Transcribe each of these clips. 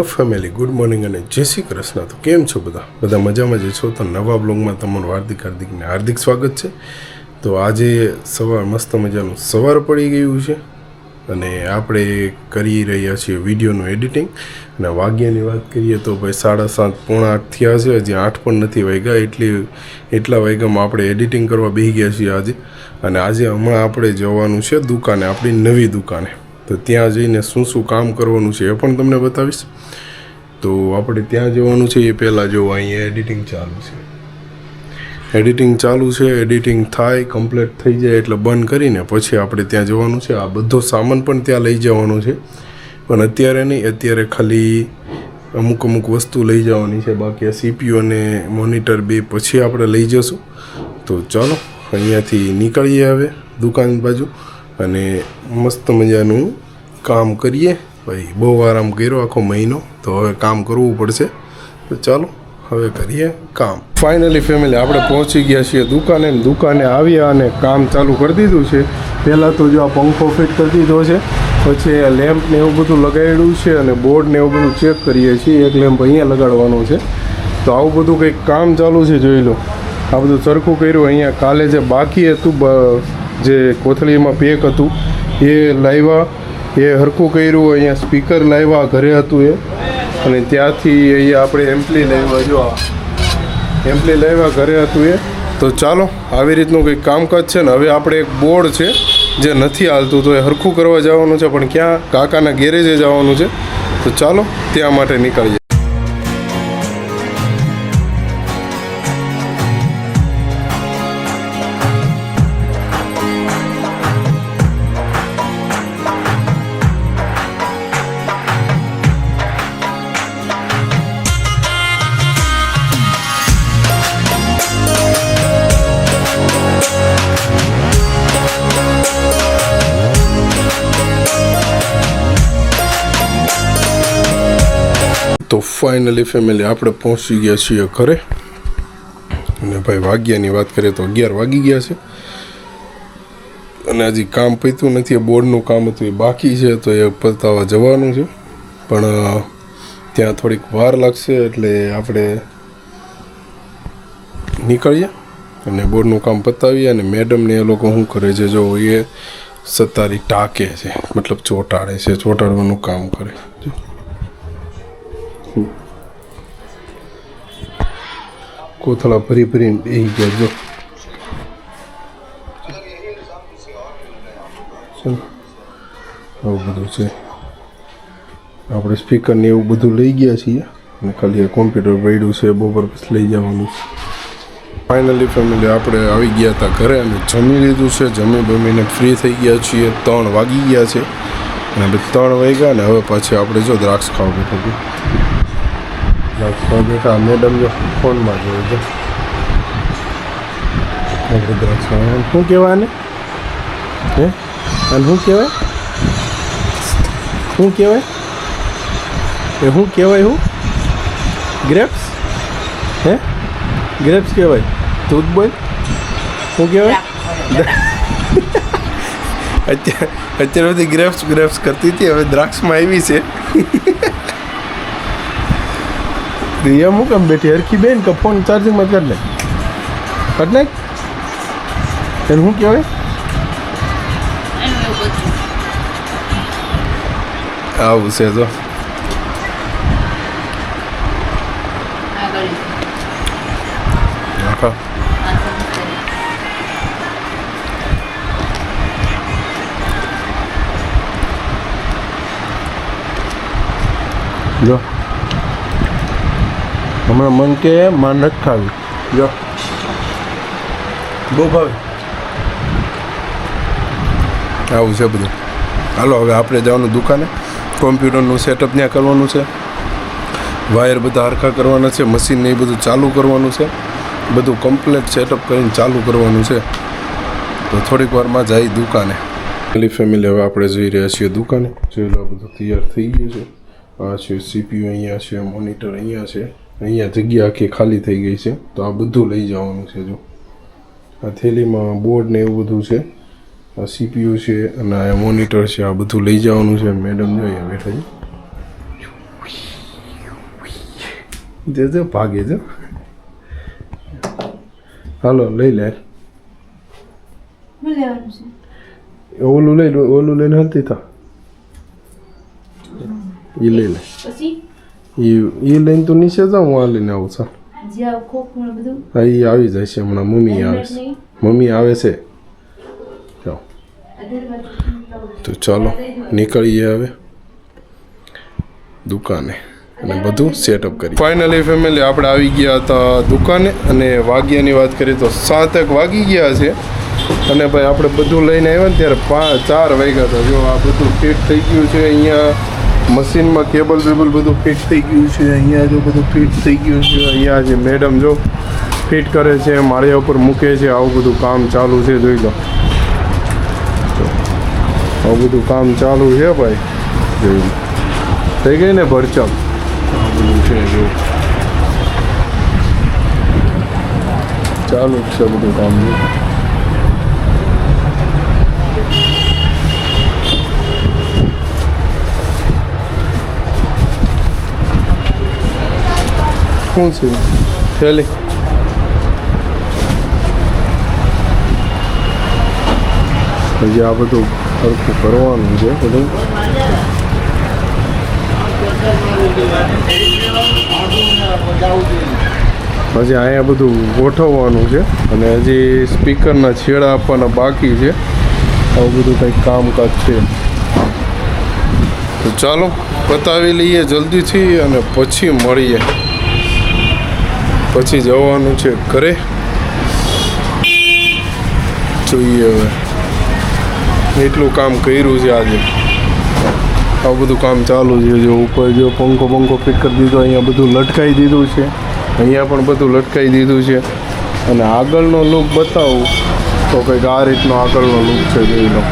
Family good morning અને જય શ્રી કૃષ્ણ. તો કેમ છો બધા મજામાં જ છો? તો નવા બ્લોગમાં તમારું હાર્દિક સ્વાગત છે. તો આજે મસ્ત મજાનું સવાર પડી ગયું છે અને આપણે કરી રહ્યા છીએ વિડીયોનું એડિટિંગ. અને વાગ્યાની વાત કરીએ તો ભાઈ 7:30 પોણા 8 થયા છે, હજી 8 પણ નથી વાગ્યા. એટલા વાગ્યામાં આપણે એડિટિંગ કરવા બેસી ગયા છીએ આજે. અને આજે હમણાં આપણે જવાનું છે દુકાને, આપણી નવી દુકાને. તો ત્યાં જઈને શું કામ કરવાનું છે એ પણ તમને બતાવીશ. તો આપણે ત્યાં જવાનું છે એ પહેલાં જો અહીંયા એડિટિંગ ચાલુ છે. એડિટિંગ થાય કમ્પ્લીટ થઈ જાય એટલે બંધ કરીને પછી આપણે ત્યાં જવાનું છે. આ બધો સામાન પણ ત્યાં લઈ જવાનો છે, પણ અત્યારે નહીં. અત્યારે ખાલી અમુક વસ્તુ લઈ જવાની છે, બાકી આ CPU અને મોનિટર બે પછી આપણે લઈ જશું. તો ચાલો અહીંયાથી નીકળીએ હવે દુકાન બાજુ અને મસ્ત મજાનું કામ કરીએ. ભાઈ બહુ આરામ કર્યો આખો મહિનો, તો હવે કામ કરવું પડશે. તો ચાલો હવે કરીએ કામ. ફાઇનલી ફેમિલી આપણે પહોંચી ગયા છીએ દુકાને આવ્યા અને કામ ચાલુ કરી દીધું છે. પહેલાં તો જો આ પંખો ફિટ કરી દીધો છે, પછી લેમ્પ ને એવું બધું લગાડ્યું છે અને બોર્ડ ને એવું બધું ચેક કરીએ છીએ. એક લેમ્પ અહીંયા લગાડવાનો છે. તો આવું બધું કંઈક કામ ચાલુ છે, જોઈ લો. આ બધું સરખું કર્યું. અહીંયા કાલે જે બાકી હતું, જે કોથળીમાં પેક હતું એ લાવ્યા, એ હરખું કર્યું. અહીંયા સ્પીકર લાવ્યા, ઘરે હતું એ. અને ત્યાંથી અહીંયા આપણે એમ્પ્લી લાવ્યા, જો આ એમ્પ્લી લાવ્યા, ઘરે હતું એ. તો ચાલો આવી રીતનું કંઈક કામકાજ છે. ને હવે આપણે એક બોર્ડ છે જે નથી હાલતું, તો એ હરખું કરવા જવાનું છે, પણ ક્યાં? કાકાના ગેરેજે જવાનું છે. તો ચાલો ત્યાં માટે નીકળીએ. તો ફાઇનલી ફેમિલી આપણે પહોંચી ગયા છીએ ઘરે. અને ભાઈ વાગ્યાની વાત કરીએ તો 11 વાગી ગયા છે અને હજી કામ પત્યું નથી. બોર્ડનું કામ હતું એ બાકી છે, તો એ પતાવવા જવાનું છે, પણ ત્યાં થોડીક વાર લાગશે. એટલે આપણે નીકળીએ અને બોર્ડનું કામ પતાવીએ. અને મેડમને એ લોકો શું કરે છે, જો એ સતારી ટાંકે છે, મતલબ ચોંટાડે છે, ચોંટાડવાનું કામ કરે. જો કોથળા ભરીને બેસી ગયા. જો આવું બધું છે. આપણે સ્પીકર ને એવું બધું લઈ ગયા છીએ અને ખાલી કોમ્પ્યુટર પડ્યું છે, બપોર પછી લઈ જવાનું છે. ફાઇનલી ફેમિલી આપણે આવી ગયા હતા ઘરે અને જમી લીધું છે. જમીને ફ્રી થઈ ગયા છીએ. 3 વાગી ગયા છે અને 3 વાગ્યા ને હવે પાછી આપણે જો દ્રાક્ષ ખાવા બેઠા. મેડમ જો ફોનમાં જોવે છે. આપણે દ્રાક્ષ શું કહેવાય આને? હે અને શું કહેવાય? શું કહેવાય એ? શું કહેવાય? ગ્રેપ્સ? હે ગ્રેપ્સ કહેવાય? તું જ બોલ, શું કહેવાય? અત્યારે બધી ગ્રેપ્સ કરતી હતી, હવે દ્રાક્ષમાં આવી છે. રિયા હું કેમ બેઠી હરખી બેન કે ફોન ચાર્જિંગમાં કરી નાખ. એને શું કહેવાય? આવું છે તો જો હમણાં મન કે માન નથી ખાવી. જો બહુ ભાવે. આવું છે બધું. હાલો હવે આપણે જવાનું દુકાને. કોમ્પ્યુટરનું સેટઅપ ત્યાં કરવાનું છે, વાયર બધા હરખા કરવાના છે, મશીન ને એ બધું ચાલુ કરવાનું છે. બધું કમ્પ્લીટ સેટઅપ કરીને ચાલુ કરવાનું છે. તો થોડીક વારમાં જઈ દુકાને. ફેમિલી હવે આપણે જઈ રહ્યા છીએ દુકાને. જોઈ લો બધું તૈયાર થઈ ગયું છે. આ છે CPU, અહીંયા છે મોનિટર, અહીંયા છે. અહીંયા જગ્યા આખી ખાલી થઈ ગઈ છે, તો આ બધું લઈ જવાનું છે. જો આ થેલીમાં બોર્ડ ને એવું બધું છે. આ CPU છે અને આ મોનિટર છે, આ બધું લઈ જવાનું છે. મેડમ જો અહીંયા બેઠા છે. જે ભાગે છે. હાલો લઈ લે. ઓલું લઈને હતી તા એ લઈ લે. એ લઈને તું નીચે જાઉં હું આ લઈને આવું છું. હા એ આવી જાય છે હમણાં. મમ્મી આવે છે. તો ચાલો નીકળીએ હવે દુકાને અને બધું સેટઅપ કરી. ફાઇનલી ફેમિલી આપણે આવી ગયા હતા દુકાને અને વાગ્યાની વાત કરીએ તો 7 વાગી ગયા છે. અને ભાઈ આપણે બધું લઈને આવ્યા ને ત્યારે 4 વાગ્યા હતા. જો આ બધું ફિટ થઈ ગયું છે. અહીંયા મશીનમાં કેબલ બધું ફિટ થઈ ગયું છે. અહીંયા જો બધું ફિટ થઈ ગયું છે. અહીંયા જે મેડમ જો ફિટ કરે છે, માળિયા ઉપર મૂકે છે. આવું બધું કામ ચાલુ છે. જોઈ લો આવું બધું કામ ચાલુ છે ભાઈ. જોઈ થઈ ગઈ ને ભરચક. આ બધું છે જો ચાલુ જ છે બધું કામ. શું છે ચાલે હજી આ બધું સરખું કરવાનું છે બધું. હજી અહીંયા બધું ગોઠવવાનું છે અને હજી સ્પીકરના છેડા આપવાના બાકી છે. આવું બધું કંઈક કામકાજ છે. તો ચાલો પતાવી લઈએ જલ્દીથી અને પછી મળીએ. પછી જવાનું છે ઘરે. જોઈએ હવે એટલું કામ કર્યું છે આજે. આવું બધું કામ ચાલુ છે. જો ઉપર જો પંખો ફિટ કરી દીધો. અહીંયા બધું લટકાવી દીધું છે. અહીંયા પણ બધું લટકાવી દીધું છે. અને આગળનો લુક બતાવું તો કંઈક આ રીતનો આગળનો લુક છે. જોઈ લો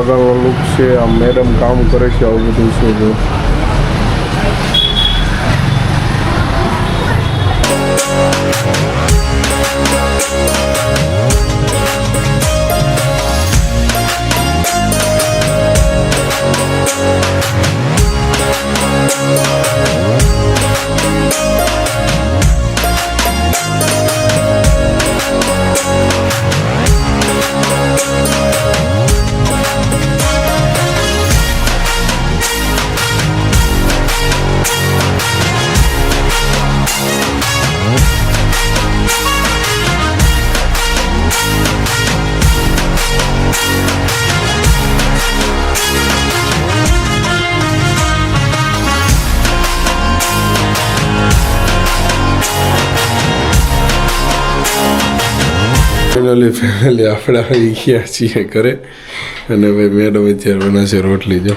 આગળનો લુક છે. આ મેડમ કામ કરે છે. આવું બધું છે. જો ફેમિલી આપણે આવી ગયા છીએ ઘરે. અને ભાઈ મેડમ અત્યારે બનાવશે રોટલી. જો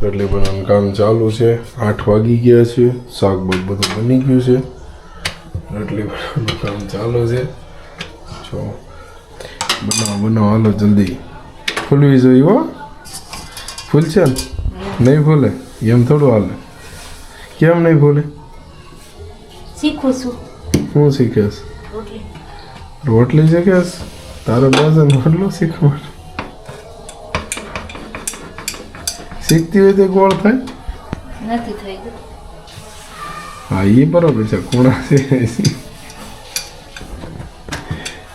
રોટલી બનાવવાનું કામ ચાલુ છે. 8 વાગી ગયા છે. શાક બધું બની ગયું છે. રોટલી બનાવવાનું કામ ચાલુ છે. જો બનાવો હાલો જલ્દી. ફૂલવી જોઈએ હો. ફૂલશે ને નહીં ફૂલે એમ થોડું હાલે. કેમ નહીં ફૂલે? શીખું છું. શું શીખેશ? રોટલી શીખેશ? તારો દાદા રોટલો શીખવા શીખતી હોય તો ગોળ થાય નથી થઈ ગયું. હા એ બરોબર છે. ખૂણા છે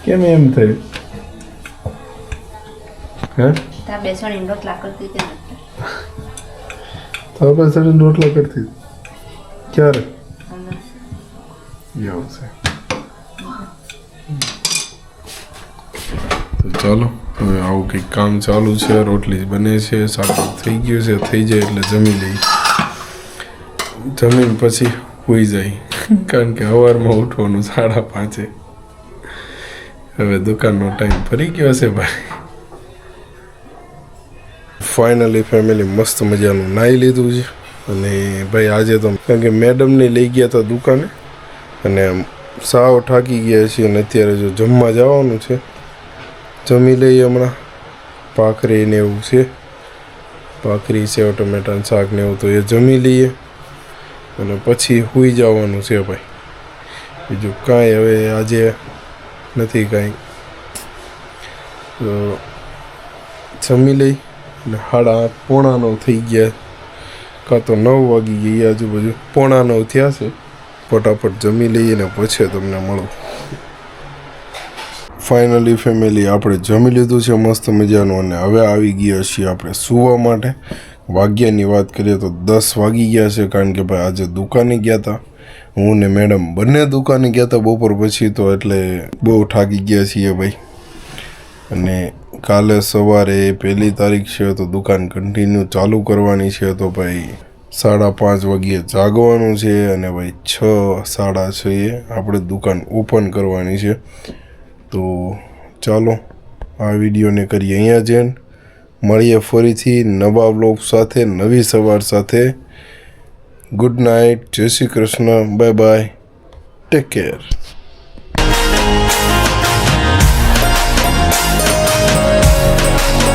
કેમ એમ થયું? હે તા બેસણીને રોટલા કરતી હતી. તો બેસણીને રોટલા કરતી ક્યારે? એવું છે. તો ચાલો હવે આવું કંઈક કામ ચાલુ છે. રોટલી બને છે. શાક થઈ ગયું છે. થઈ જાય એટલે જમી લઈ. જમીન પછી સૂઈ જાય કારણ કે સવારમાં ઉઠવાનું 5:30. હવે દુકાનનો ટાઈમ ફરી ગયો છે ભાઈ. ફાઇનલી ફેમિલી મસ્ત મજાનું નાહી લીધું છે. અને ભાઈ આજે તો કારણ કે મેડમને લઈ ગયા હતા દુકાને અને સાવ થાકી ગયા છીએ. અને અત્યારે જો જમવા જવાનું છે. જમી લઈએ હમણાં. ભાખરી ને એવું છે. ભાખરી સેવ ટમેટાનું શાક ને એવું તો એ જમી લઈએ અને પછી સૂઈ જવાનું છે ભાઈ. બીજું કાંઈ હવે આજે નથી કાંઈ. તો જમી લઈ અને 8:30 પોણા 9 થઈ ગયા. કાં તો 9 વાગી ગઈ આજુબાજુ, 8:45 થયા છે. ફટાફટ જમી લઈએ ને પછી તમને મળું. ફાઇનલી ફેમિલી આપણે જમી લીધું છે મસ્ત મજાનું અને હવે આવી ગયા છીએ આપણે સૂવા માટે. વાગ્યાની વાત કરીએ તો 10 વાગી ગયા છે, કારણ કે ભાઈ આજે દુકાને ગયા હતા. હું ને મેડમ બંને દુકાને ગયા હતા બપોર પછી, તો એટલે બહુ થાકી ગયા છીએ ભાઈ. અને કાલે સવારે 1 તારીખ છે તો દુકાન કન્ટિન્યુ ચાલુ કરવાની છે, તો ભાઈ 5:30 વાગ્યે જાગવાનું છે અને ભાઈ 6, 6:30 આપણે દુકાન ઓપન કરવાની છે. તો ચાલો આ વિડીયોને કરીએ અહીંયા જ. મળીએ ફરીથી નવા વ્લોગ સાથે, નવી સવાર સાથે. ગુડ નાઇટ, જય Shri Krishna, bye bye, take care.